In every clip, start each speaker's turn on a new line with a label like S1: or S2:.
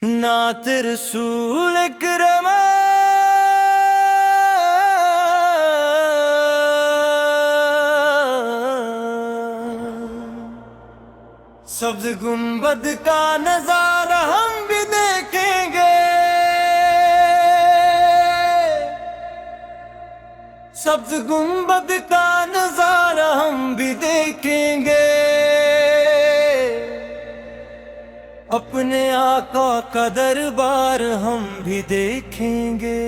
S1: نعت رسول اکرم سبز گنبد کا نظارہ ہم بھی دیکھیں گے، سبز گنبد کا نظارہ ہم بھی دیکھیں گے، اپنے آقا کا دربار ہم بھی دیکھیں گے،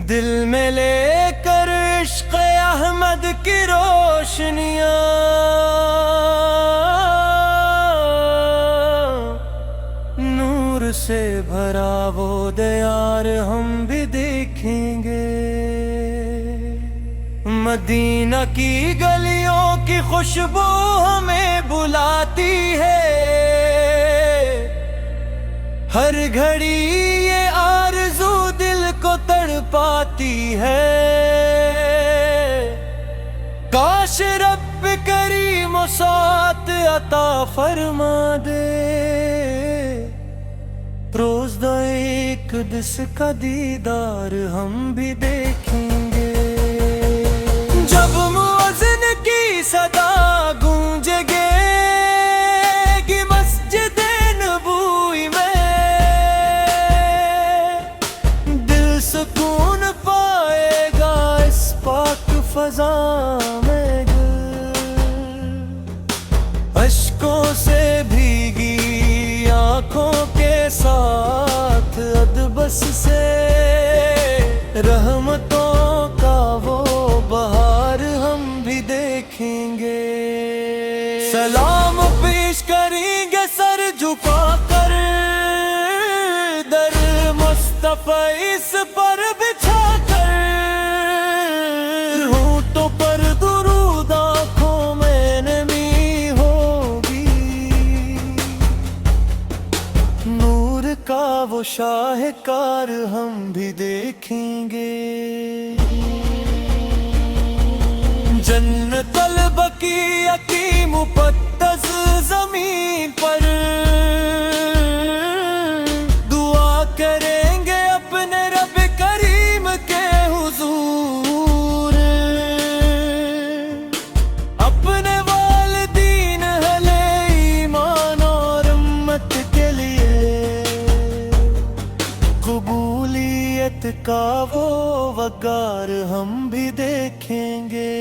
S1: دل میں لے کر عشق احمد کی روشنیاں، نور سے بھرا وہ دیار ہم بھی دیکھیں گے، مدینہ کی گلیوں کی خوشبو ہمیں بلاتی ہے، ہر گھڑی یہ آرزو دل کو تڑپاتی ہے، کاش رب کریم و سعت عطا فرما دے، روز دا ایک دس کا دیدار ہم بھی دیکھیں گے، جب مؤذن کی صدا گونجے گی مسجد نبوی میں، دل سکون پائے گا اس پاک فضا میں، اشکوں سے بھیگی آنکھوں کے ساتھ ادبس سے رحمتوں کا وہ بہار ہم بھی دیکھیں گے، سلام پیش کریں گے سر جھکا کر، در مصطفیٰ اس پر بچھا کر، ہونٹوں پر درود آنکھوں میں نمی ہوگی، نور کا وہ شاہکار ہم بھی دیکھیں گے، جنت البقیع کی مقدس زمین پر دعا کریں گے اپنے رب کریم کے حضور، اپنے والدین اہل ایمان اور امت کے لیے قبولیت کا وہ وقار ہم بھی دیکھیں گے،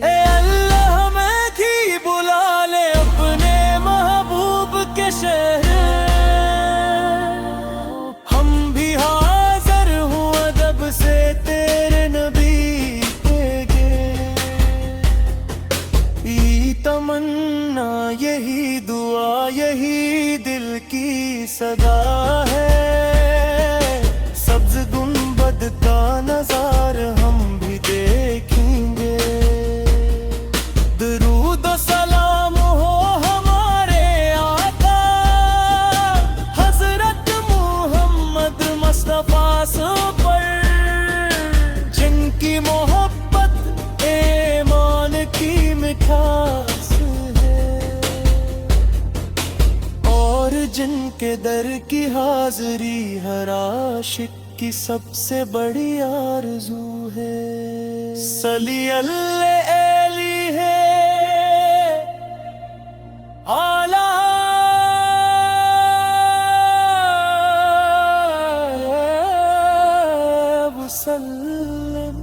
S1: اے اللہ ہمیں بھی بلا لے اپنے محبوب کے شہر، ہم بھی حاضر ہوں ادب سے تیرے نبی کے گے، یہی تمنا یہی دعا یہی دل کی صدا ہے، سبز گنبد کا نظارہ ہم بھی دیکھیں گے، درود و سلام ہو ہمارے آقا حضرت محمد مصطفیٰ پر، جن کی محبت ایمان کی مٹھاس ہے، اور جن کے در کی حاضری ہر عاشق کی سب سے بڑی آرزو ہے، صلی اللہ علیہ آلہ وسلم۔